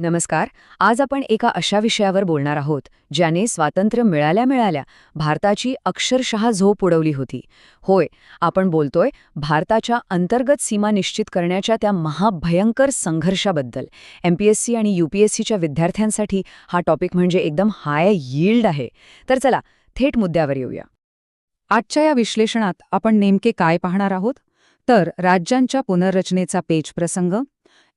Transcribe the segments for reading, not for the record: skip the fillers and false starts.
नमस्कार. आज आपण एका अशा विषयावर बोलणार आहोत ज्याने स्वातंत्र्य मिळाल्या भारताची अक्षरशः झोप उडवली होती. होय, आपण बोलतोय भारताच्या अंतर्गत सीमा निश्चित करण्याच्या त्या महाभयंकर संघर्षाबद्दल. MPSC आणि UPSCच्या विद्यार्थ्यांसाठी हा टॉपिक म्हणजे एकदम हाय यील्ड आहे. तर चला थेट मुद्द्यावर येऊया. आजच्या या विश्लेषणात आपण नेमके काय पाहणार आहोत? तर राज्यांच्या पुनर्रचनेचा पेचप्रसंग,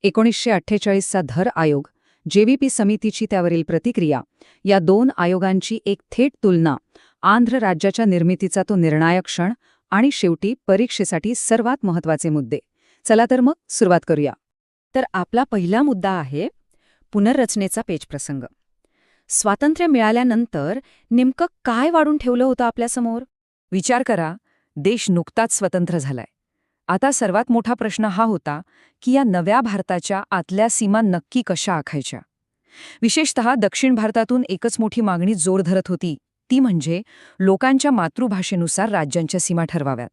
1948चा धर आयोग, JVP समितीची त्यावरील प्रतिक्रिया, या दोन आयोगांची एक थेट तुलना, आंध्र राज्याच्या निर्मितीचा तो निर्णायक क्षण आणि शेवटी परीक्षेसाठी सर्वात महत्त्वाचे मुद्दे. चला तर मग सुरुवात करूया. तर आपला पहिला मुद्दा आहे पुनर्रचनेचा पेचप्रसंग. स्वातंत्र्य मिळाल्यानंतर नेमकं काय वाढून ठेवलं होतं आपल्यासमोर? विचार करा, देश नुकताच स्वतंत्र झालाय. आता सर्वात मोठा प्रश्न हा होता की या नव्या भारताच्या आतल्या सीमा नक्की कशा आखायच्या. विशेषतः दक्षिण भारतातून एकच मोठी मागणी जोर धरत होती, ती म्हणजे लोकांच्या मातृभाषेनुसार राज्यांच्या सीमा ठरवाव्यात.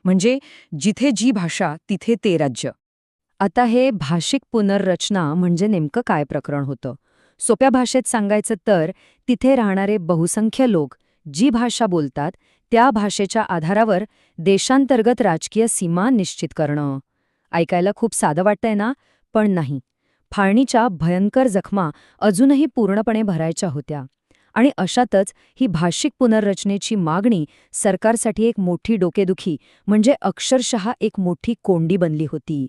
म्हणजे जिथे जी भाषा तिथे ते राज्य. आता हे भाषिक पुनर्रचना म्हणजे नेमकं काय प्रकरण होतं? सोप्या भाषेत सांगायचं तर तिथे राहणारे बहुसंख्य लोक जी भाषा बोलतात त्या भाषेच्या आधारावर देशांतर्गत राजकीय सीमा निश्चित करणं. ऐकायला खूप साधं वाटतंय ना? पण नाही. फाळणीच्या भयंकर जखमा अजूनही पूर्णपणे भरायच्या होत्या. आणि अशातच ही भाषिक पुनर्रचनेची मागणी सरकारसाठी एक मोठी डोकेदुखी म्हणजे अक्षरशः एक मोठी कोंडी बनली होती.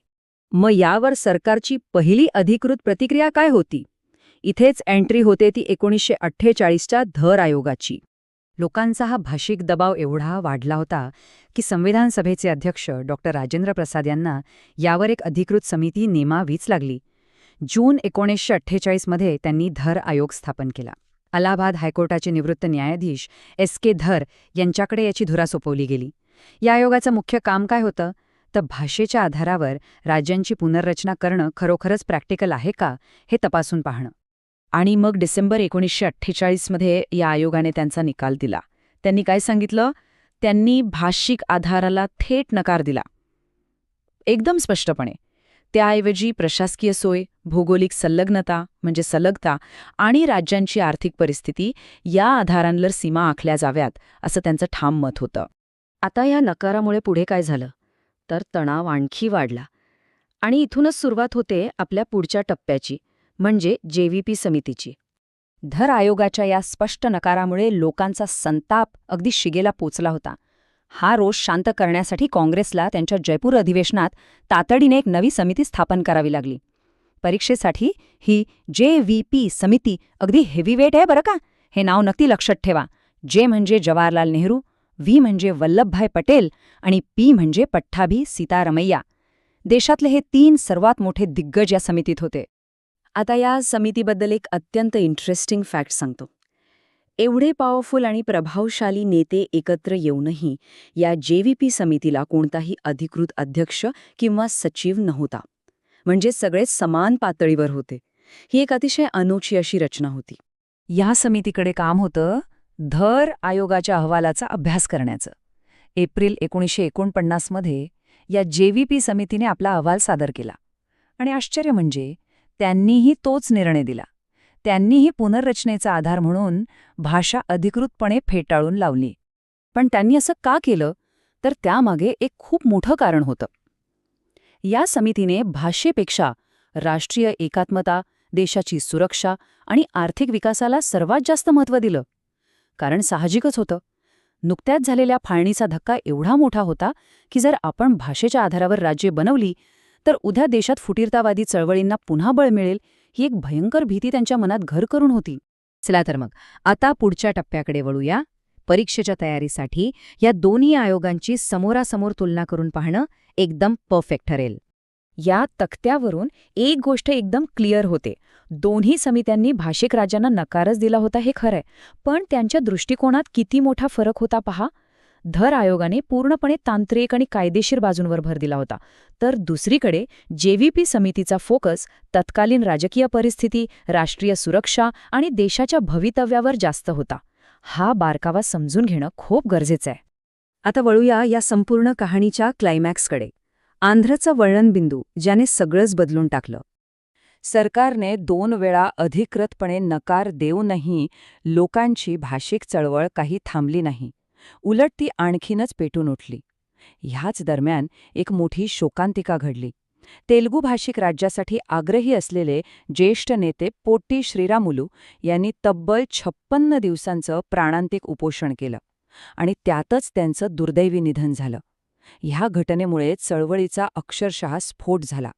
मग यावर सरकारची पहिली अधिकृत प्रतिक्रिया काय होती? इथेच एंट्री होते ती 1948च्या धर आयोगाची. लोकांचा हा भाषिक दबाव एवढा वाढला होता की संविधान सभेचे अध्यक्ष डॉ. राजेंद्र प्रसाद यांना यावर एक अधिकृत समिती नेमावीच लागली. जून 1948मध्ये त्यांनी धर आयोग स्थापन केला. अलाहाबाद हायकोर्टाचे निवृत्त न्यायाधीश SK धर यांच्याकडे याची धुरा सोपवली गेली. या आयोगाचं मुख्य काम काय होतं? तर भाषेच्या आधारावर राज्यांची पुनर्रचना करणं खरोखरच प्रॅक्टिकल आहे का हे तपासून पाहणं. आणि मग डिसेंबर 1948मध्ये या आयोगाने त्यांचा निकाल दिला. त्यांनी काय सांगितलं? त्यांनी भाषिक आधाराला थेट नकार दिला, एकदम स्पष्टपणे. त्याऐवजी प्रशासकीय सोय, भौगोलिक संलग्नता म्हणजे सलगता आणि राज्यांची आर्थिक परिस्थिती या आधारांवर सीमा आखल्या जाव्यात असं त्यांचं ठाम मत होतं. आता या नकारामुळे पुढे काय झालं? तर तणाव आणखी वाढला. आणि इथूनच सुरुवात होते आपल्या पुढच्या टप्प्याची, म्हणजे JVP समितीची. धर आयोगाच्या या स्पष्ट नकारामुळे लोकांचा संताप अगदी शिगेला पोचला होता. हा रोष शांत करण्यासाठी काँग्रेसला त्यांच्या जयपूर अधिवेशनात तातडीने एक नवी समिती स्थापन करावी लागली. परीक्षेसाठी ही JVP समिती अगदी हेवीवेट आहे बरं का. हे नाव नक्की लक्षात ठेवा. J म्हणजे जवाहरलाल नेहरू, V म्हणजे वल्लभभाई पटेल आणि P म्हणजे पट्टाभी सीतारमैया. देशातले हे 3 सर्वात मोठे दिग्गज या समितीत होते. आता या समितीबद्दल एक अत्यंत इंटरेस्टिंग फॅक्ट सांगतो. एवढे पॉवरफुल आणि प्रभावशाली नेते एकत्र येऊनही या JVP समितीला कोणताही अधिकृत अध्यक्ष किंवा सचिव नव्हता. म्हणजे सगळेच समान पातळीवर होते. ही एक अतिशय अनोखी अशी रचना होती. या समितीकडे काम होतं धर आयोगाच्या अहवालाचा अभ्यास करण्याचं. एप्रिल 1949मध्ये या JVP समितीने आपला अहवाल सादर केला. आणि आश्चर्य म्हणजे त्यांनीही तोच निर्णय दिला. त्यांनीही पुनर्रचनेचा आधार म्हणून भाषा अधिकृतपणे फेटाळून लावली. पण त्यांनी असं का केलं? तर त्यामागे एक खूप मोठं कारण होतं. या समितीने भाषेपेक्षा राष्ट्रीय एकात्मता, देशाची सुरक्षा आणि आर्थिक विकासाला सर्वात जास्त महत्त्व दिलं. कारण साहजिकच होतं, नुकत्याच झालेल्या फाळणीचा धक्का एवढा मोठा होता की जर आपण भाषेच्या आधारावर राज्ये बनवली तर उद्या देशात फुटीरतावादी चळवळींना पुन्हा बळ मिळेल, ही एक भयंकर भीती त्यांच्या मनात घर करून होती. चला तर मग आता पुढच्या टप्प्याकडे वळूया. परीक्षेच्या तयारीसाठी या दोन्ही आयोगांची समोरासमोर तुलना करून पाहणं एकदम परफेक्ट ठरेल. या तक्त्यावरून एक गोष्ट एकदम क्लिअर होते. दोन्ही समित्यांनी भाषिक राज्यांना नकारच दिला होता हे खरंय, पण त्यांच्या दृष्टिकोनात किती मोठा फरक होता पहा. धर आयोगाने पूर्णपणे तांत्रिक आणि कायदेशीर बाजूंवर भर दिला होता, तर दुसरीकडे JVP समितीचा फोकस तत्कालीन राजकीय परिस्थिती, राष्ट्रीय सुरक्षा आणि देशाच्या भवितव्यावर जास्त होता. हा बारकावा समजून घेणं खूप गरजेचं आहे. आता वळूया या संपूर्ण कहाणीच्या क्लायमॅक्सकडे. आंध्रचा वळणबिंदू ज्याने सगळंच बदलून टाकलं. सरकारने 2 वेळा अधिकृतपणे नकार देऊनही लोकांची भाषिक चळवळ काही थांबली नाही. उलट ती आणखीनच पेटून उठली. ह्याच दरम्यान एक मोठी शोकांतिका घडली. तेलुगू भाषिक राज्यासाठी आग्रही असलेले ज्येष्ठ नेते पोट्टी श्रीरामुलू यांनी तब्बल 56 दिवसांचं प्राणांतिक उपोषण केलं आणि त्यातच त्यांचं दुर्दैवी निधन झालं. ह्या घटनेमुळे चळवळीचा अक्षरशः स्फोट झाला.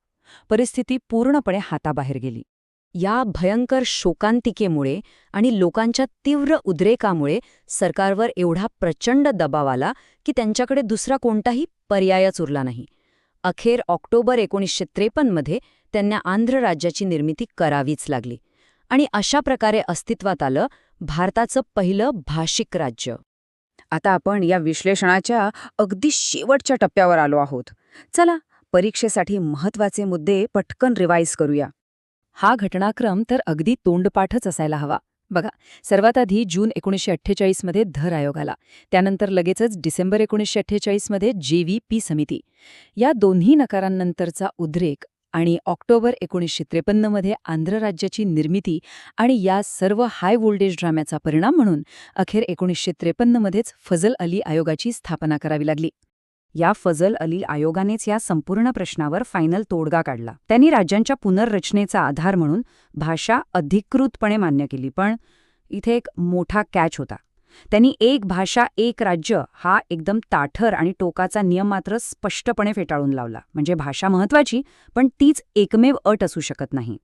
परिस्थिती पूर्णपणे हाताबाहेर गेली. या भयंकर शोकांतिकेमुळे आणि लोकांच्या तीव्र उद्रेकामुळे सरकारवर एवढा प्रचंड दबाव आला की त्यांच्याकडे दुसरा कोणताही पर्यायच उरला नाही. अखेर ऑक्टोबर 1953 मध्ये त्यांना आंध्र राज्याची निर्मिती करावीच लागली आणि अशा प्रकारे अस्तित्वात आलं भारताचं पहिलं भाषिक राज्य. आता आपण या विश्लेषणाच्या अगदी शेवटच्या टप्प्यावर आलो आहोत. चला परीक्षेसाठी महत्त्वाचे मुद्दे पटकन रिवाईज करूया. हा घटनाक्रम तर अगदी तोंडपाठच असायला हवा. बघा, सर्वात आधी जून 1948 मध्ये धर आयोग आला. त्यानंतर लगेचच डिसेंबर 1948 मध्ये JVP समिती. या दोन्ही नकारांनंतरचा उद्रेक आणि ऑक्टोबर 1953 मध्ये आंध्र राज्याची निर्मिती आणि या सर्व हाय व्होल्टेज ड्राम्याचा परिणाम म्हणून अखेर 1953 मध्येच फजल अली आयोगाची स्थापना करावी लागली. या फजल अली आयोगानेच या संपूर्ण प्रश्नावर फायनल तोडगा काढला. त्यांनी राज्यांच्या पुनर्रचनेचा आधार म्हणून भाषा अधिकृतपणे मान्य केली. पण इथे एक मोठा कॅच होता. त्यांनी एक भाषा एक राज्य हा एकदम ताठर आणि टोकाचा नियम मात्र स्पष्टपणे फेटाळून लावला. म्हणजे भाषा महत्वाची, पण तीच एकमेव अट असू शकत नाही.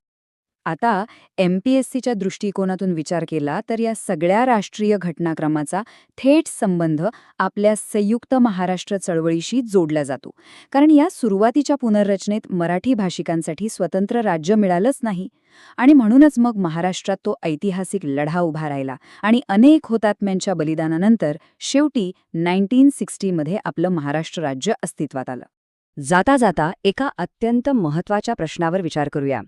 आता MPSCच्या दृष्टिकोनातून विचार केला तर या सगळ्या राष्ट्रीय घटनाक्रमाचा थेट संबंध आपल्या संयुक्त महाराष्ट्र चळवळीशी जोडला जातो. कारण या सुरुवातीच्या पुनर्रचनेत मराठी भाषिकांसाठी स्वतंत्र राज्य मिळालंच नाही आणि म्हणूनच मग महाराष्ट्रात तो ऐतिहासिक लढा उभा राहिला आणि अनेक हुतात्म्यांच्या बलिदानानंतर शेवटी 1960 मध्ये आपलं महाराष्ट्र राज्य अस्तित्वात आलं. जाता जाता एका अत्यंत महत्त्वाच्या प्रश्नावर विचार करूया.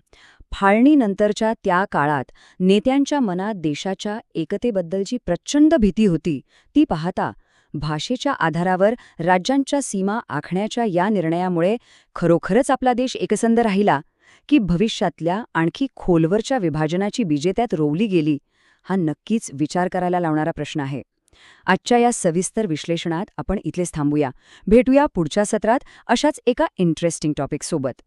फाळणीनंतरच्या त्या काळात नेत्यांच्या मनात देशाच्या एकतेबद्दलची प्रचंड भीती होती. ती पाहता भाषेच्या आधारावर राज्यांच्या सीमा आखण्याच्या या निर्णयामुळे खरोखरच आपला देश एकसंध राहिला की भविष्यातल्या आणखी खोलवरच्या विभाजनाची बीजे त्यात रोवली गेली? हा नक्कीच विचार करायला लावणारा प्रश्न आहे. आजच्या या सविस्तर विश्लेषणात आपण इथलेच थांबूया. भेटूया पुढच्या सत्रात अशाच एका इंटरेस्टिंग टॉपिकसोबत.